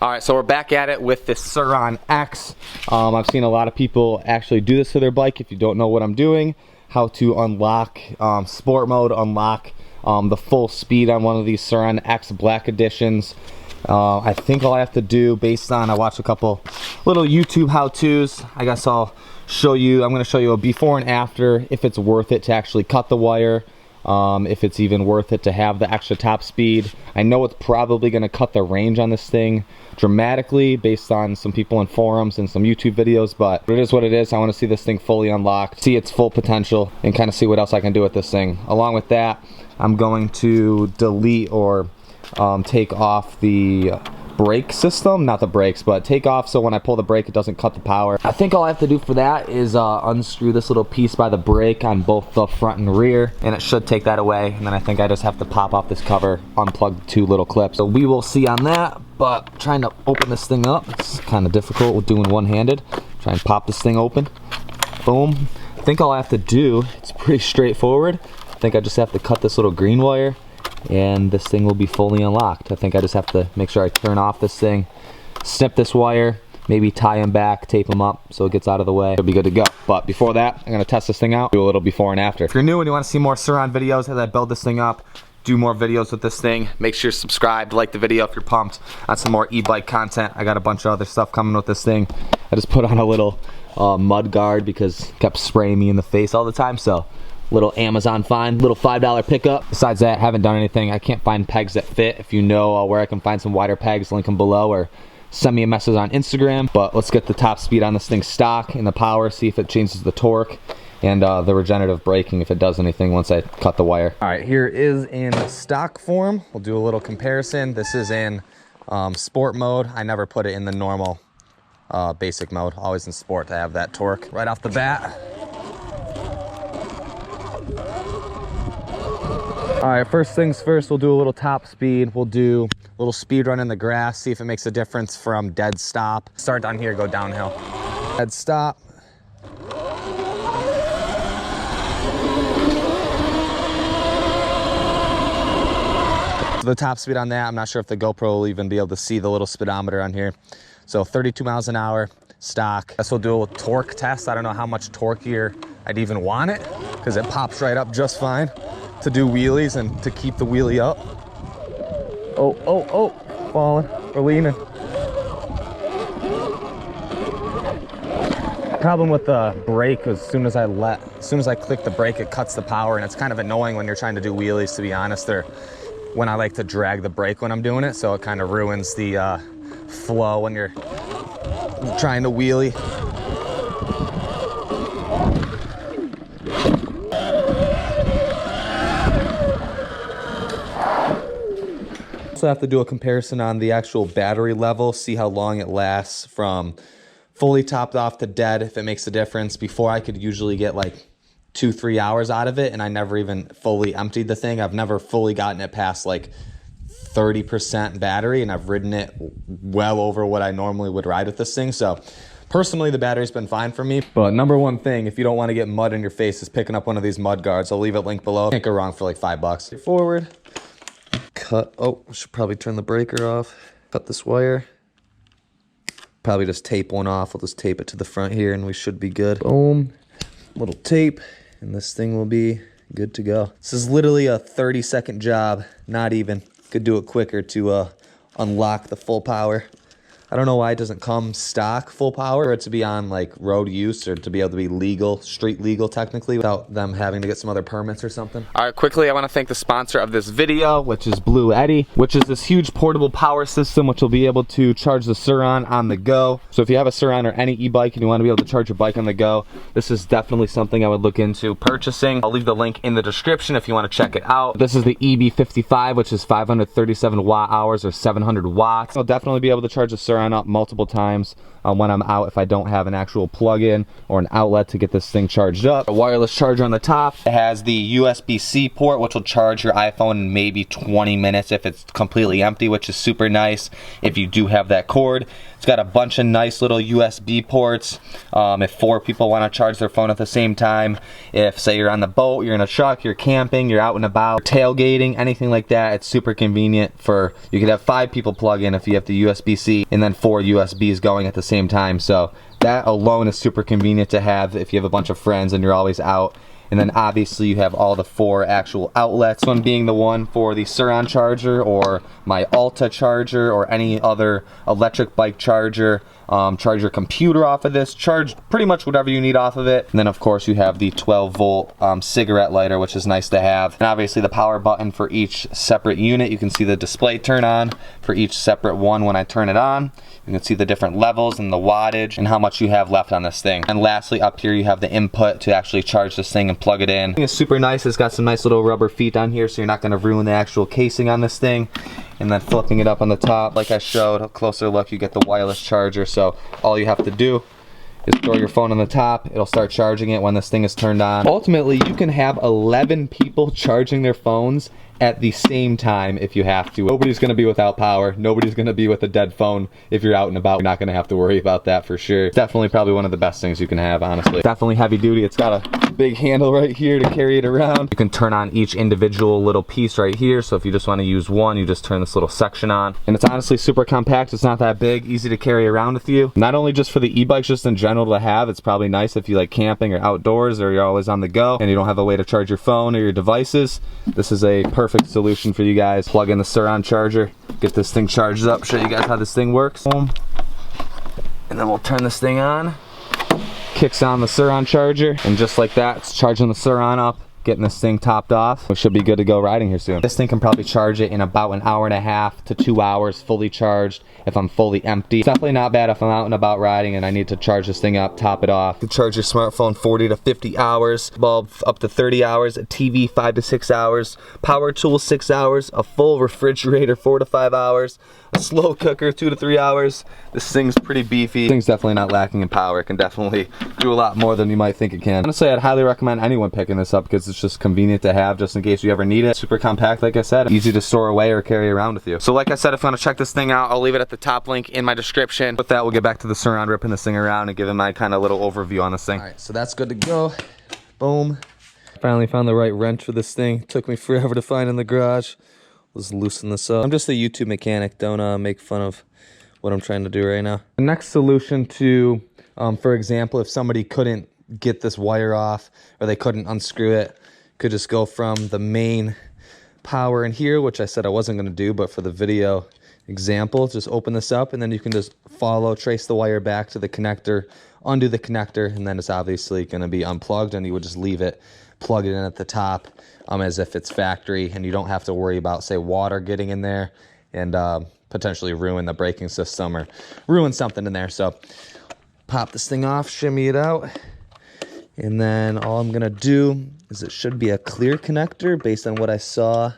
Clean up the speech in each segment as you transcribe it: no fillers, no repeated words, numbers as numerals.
Alright, so we're back at it with this Sur-Ron X. I've seen a lot of people actually do this to their bike. If you don't know what I'm doing, how to unlock sport mode, unlock the full speed on one of these Sur-Ron X Black Editions. I think all I have to do, based on, I watched a couple little YouTube how-tos, I guess I'll show you, I'm going to show you a before and after, if it's worth it to actually cut the wire, if it's even worth it to have the extra top speed. I know it's probably going to cut the range on this thing dramatically based on some people in forums and some YouTube videos, but it is what it is. I want to see this thing fully unlocked, see its full potential, and kind of see what else I can do with this thing. Along with that, I'm going to delete or take off the brake system, not the brakes, but take off so when I pull the brake it doesn't cut the power. I think all I have to do for that is unscrew this little piece by the brake on both the front and rear, and it should take that away. And then I think I just have to pop off this cover, unplug the two little clips. So we will see on that, but trying to open this thing up, it's kind of difficult with doing one-handed. Try and pop this thing open. Boom. I think all I have to do, it's pretty straightforward. I think I just have to cut this little green wire and this thing will be fully unlocked. I think I just have to make sure I turn off this thing, snip this wire, maybe tie him back, tape him up so it gets out of the way. It'll be good to go. But before that, I'm gonna test this thing out, do a little before and after. If you're new and you wanna see more Sur-Ron videos as I build this thing up, do more videos with this thing, make sure you're subscribed, like the video if you're pumped on some more e-bike content. I got a bunch of other stuff coming with this thing. I just put on a little mud guard because it kept spraying me in the face all the time, so little Amazon find, little $5 pickup. Besides that, haven't done anything. I can't find pegs that fit. If you know where I can find some wider pegs, link them below, or send me a message on Instagram. But let's get the top speed on this thing stock and the power, see if it changes the torque and the regenerative braking, if it does anything once I cut the wire. All right, here is in stock form. We'll do a little comparison. This is in sport mode. I never put it in the normal basic mode, always in sport to have that torque right off the bat. All right, first things first, we'll do a little top speed. We'll do a little speed run in the grass, see if it makes a difference from dead stop. Start down here, go downhill. Dead stop. The top speed on that, I'm not sure if the GoPro will even be able to see the little speedometer on here. So 32 miles an hour, stock. This will do a torque test. I don't know how much torqueier I'd even want it because it pops right up just fine to do wheelies and to keep the wheelie up. Oh, falling or leaning. Problem with the brake is as soon as I click the brake, it cuts the power, and it's kind of annoying when you're trying to do wheelies, to be honest, or when I like to drag the brake when I'm doing it, so it kind of ruins the flow when you're trying to wheelie. Also have to do a comparison on the actual battery level, see how long it lasts from fully topped off to dead, if it makes a difference. Before I could usually get like 2-3 hours out of it, and I never even fully emptied the thing. I've never fully gotten it past like 30% battery, and I've ridden it well over what I normally would ride with this thing. So personally, the battery's been fine for me. But number one thing, if you don't want to get mud in your face, is picking up one of these mud guards. I'll leave it linked below. Can't go wrong for like $5. Forward. Cut. Oh, I should probably turn the breaker off. Cut this wire. Probably just tape one off. We'll just tape it to the front here and we should be good. Boom. Little tape, and this thing will be good to go. This is literally a 30-second job. Not even. Could do it quicker to unlock the full power. I don't know why it doesn't come stock full power, or to be on like road use, or to be able to be legal, street legal technically, without them having to get some other permits or something. All right, quickly, I want to thank the sponsor of this video, which is Blue Eddy, which is this huge portable power system which will be able to charge the Sur-Ron on the go. So if you have a Sur-Ron or any e-bike and you want to be able to charge your bike on the go, this is definitely something I would look into purchasing. I'll leave the link in the description if you want to check it out. This is the EB55, which is 537 watt hours or 700 watts. I'll definitely be able to charge the Sur-Ron Sur-Ron up multiple times when I'm out if I don't have an actual plug-in or an outlet to get this thing charged up. A wireless charger on the top. It has the USB-C port, which will charge your iPhone in maybe 20 minutes if it's completely empty, which is super nice if you do have that cord. It's got a bunch of nice little USB ports if 4 people want to charge their phone at the same time. If, say, you're on the boat, you're in a truck, you're camping, you're out and about, tailgating, anything like that, it's super convenient for, you could have 5 people plug in if you have the USB-C and then 4 USBs going at the same time. So that alone is super convenient to have if you have a bunch of friends and you're always out. And then obviously you have all the 4 actual outlets. One being the one for the Sur-Ron charger or my ALTA charger or any other electric bike charger. Charge your computer off of this, charge pretty much whatever you need off of it. And then of course you have the 12 volt cigarette lighter, which is nice to have. And obviously the power button for each separate unit. You can see the display turn on for each separate one when I turn it on. You can see the different levels and the wattage and how much you have left on this thing. And lastly, up here you have the input to actually charge this thing and plug it in. It's super nice. It's got some nice little rubber feet on here, so you're not going to ruin the actual casing on this thing. And then flipping it up on the top, like I showed, a closer look, you get the wireless charger. So all you have to do is throw your phone on the top. It'll start charging it when this thing is turned on. Ultimately, you can have 11 people charging their phones at the same time if you have to. Nobody's gonna be without power. Nobody's gonna be with a dead phone. If you're out and about, you're not gonna have to worry about that for sure. It's definitely probably one of the best things you can have, honestly. Definitely heavy duty. It's got a big handle right here to carry it around. You can turn on each individual little piece right here. So if you just wanna use one, you just turn this little section on. And it's honestly super compact. It's not that big, easy to carry around with you. Not only just for the e-bikes, just in general to have. It's probably nice if you like camping or outdoors or you're always on the go and you don't have a way to charge your phone or your devices. This is a perfect solution for you guys. Plug in the Sur-Ron charger, get this thing charged up, show you guys how this thing works. And then we'll turn this thing on. Kicks on the Sur-Ron charger, and just like that, it's charging the Sur-Ron up, getting this thing topped off. We should be good to go riding here soon. This thing can probably charge it in about an hour and a half to 2 hours fully charged if I'm fully empty. It's definitely not bad if I'm out and about riding and I need to charge this thing up, top it off. You can charge your smartphone 40 to 50 hours, bulb up to 30 hours, a TV 5 to 6 hours, power tool 6 hours, a full refrigerator 4 to 5 hours, a slow cooker 2 to 3 hours. This thing's pretty beefy. This thing's definitely not lacking in power. It can definitely do a lot more than you might think it can. Honestly, I'd highly recommend anyone picking this up because it's just convenient to have just in case you ever need it. Super compact, like I said, easy to store away or carry around with you. So like I said, if you want to check this thing out, I'll leave it at the top link in my description. With that, we'll get back to the Sur-Ron, ripping this thing around and giving my kind of little overview on this thing. All right, so that's good to go. Boom. Finally found the right wrench for this thing. Took me forever to find in the garage. Let's loosen this up. I'm just a YouTube mechanic. Don't make fun of what I'm trying to do right now. The next solution to, for example, if somebody couldn't get this wire off or they couldn't unscrew it, could just go from the main power in here, which I said I wasn't going to do, but for the video example, just open this up and then you can just trace the wire back to the connector, undo the connector, and then it's obviously going to be unplugged, and you would just leave it, plug it in at the top as if it's factory, and you don't have to worry about, say, water getting in there and potentially ruin the braking system or ruin something in there. So pop this thing off, shimmy it out, and then all I'm gonna do is, it should be a clear connector based on what I saw.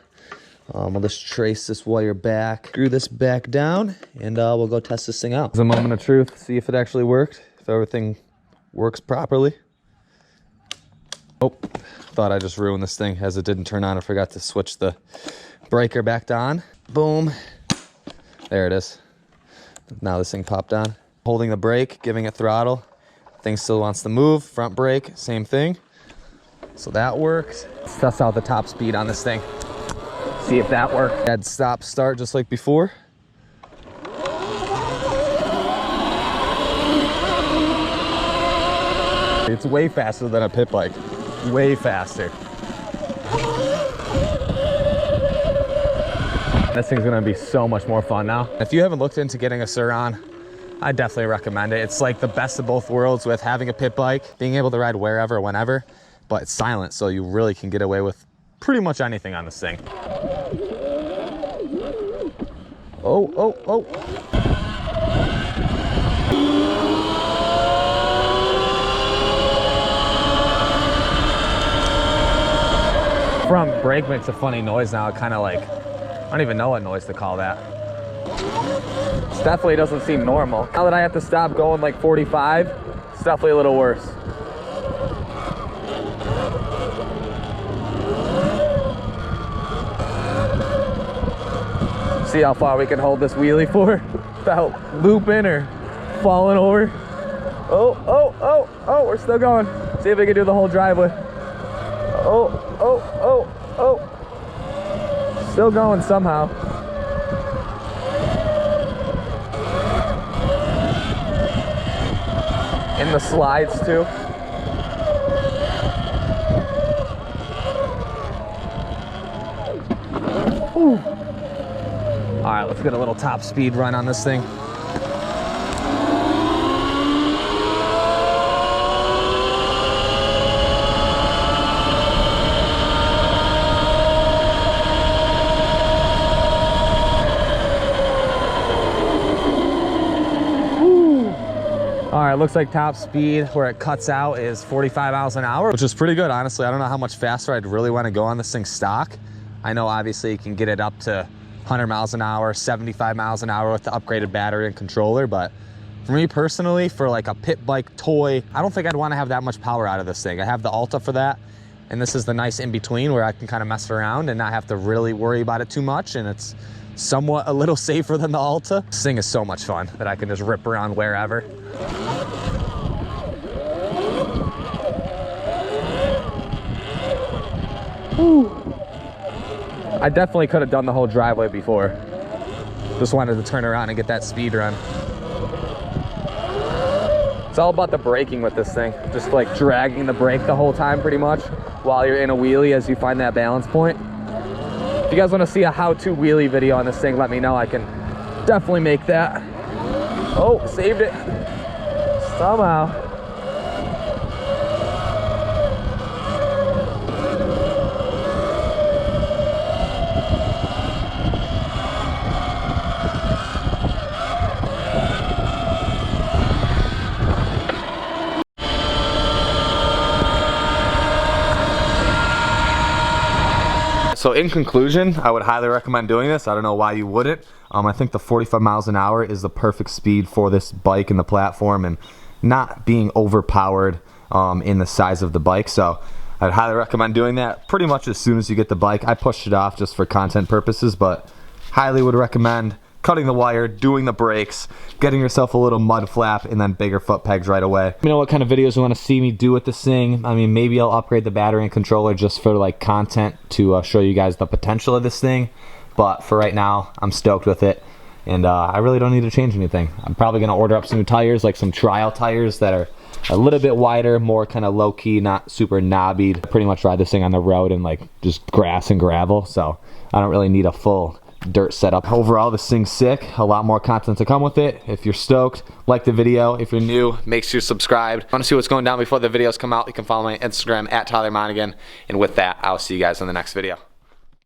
I'll just trace this wire back, screw this back down, and we'll go test this thing out. It's a moment of truth, see if it actually worked, if everything works properly. Oh, thought I just ruined this thing as it didn't turn on. I forgot to switch the breaker back on. Boom. There it is. Now this thing popped on. Holding the brake, giving it throttle. Thing still wants to move. Front brake, same thing. So that worked. Let's test out the top speed on this thing. See if that worked. Add stop, start just like before. It's way faster than a pit bike. Way faster. This thing's gonna be so much more fun now. If you haven't looked into getting a Sur-Ron, I definitely recommend it. It's like the best of both worlds with having a pit bike, being able to ride wherever, whenever, but it's silent, so you really can get away with pretty much anything on this thing. Oh, oh, oh. Front brake makes a funny noise now. It kind of like, I don't even know what noise to call that. This definitely doesn't seem normal. Now that I have to stop going like 45, it's definitely a little worse. See how far we can hold this wheelie for without looping or falling over. Oh, oh, oh, oh, we're still going. See if we can do the whole driveway. Oh, oh, oh, oh. Still going somehow. In the slides too. Ooh. All right, let's get a little top speed run on this thing. All right, looks like top speed where it cuts out is 45 miles an hour, which is pretty good, honestly. I don't know how much faster I'd really want to go on this thing stock. I know obviously you can get it up to 100 miles an hour, 75 miles an hour with the upgraded battery and controller, but for me personally, for like a pit bike toy, I don't think I'd want to have that much power out of this thing. I have the ALTA for that, and this is the nice in-between where I can kind of mess around and not have to really worry about it too much, and it's somewhat a little safer than the ALTA. This thing is so much fun that I can just rip around wherever. Whew. I definitely could have done the whole driveway before. Just wanted to turn around and get that speed run. It's all about the braking with this thing. Just like dragging the brake the whole time pretty much while you're in a wheelie as you find that balance point. If you guys want to see a how-to wheelie video on this thing, let me know. I can definitely make that. Oh, saved it. Somehow. So in conclusion, I would highly recommend doing this. I don't know why you wouldn't. I think the 45 miles an hour is the perfect speed for this bike and the platform, and not being overpowered in the size of the bike. So I'd highly recommend doing that pretty much as soon as you get the bike. I pushed it off just for content purposes, but highly would recommend cutting the wire, doing the brakes, getting yourself a little mud flap, and then bigger foot pegs right away. Let me know what kind of videos you want to see me do with this thing. I mean, maybe I'll upgrade the battery and controller just for like content to show you guys the potential of this thing. But for right now, I'm stoked with it, and I really don't need to change anything. I'm probably going to order up some new tires, like some trial tires that are a little bit wider, more kind of low-key, not super knobby. I pretty much ride this thing on the road and like just grass and gravel, so I don't really need a full dirt setup. Overall, this thing's sick. A lot more content to come with it. If you're stoked, like the video. If you're new, make sure you're subscribed. Want to see what's going down before the videos come out, you can follow my Instagram at Tyler Monagan. And with that, I'll see you guys in the next video.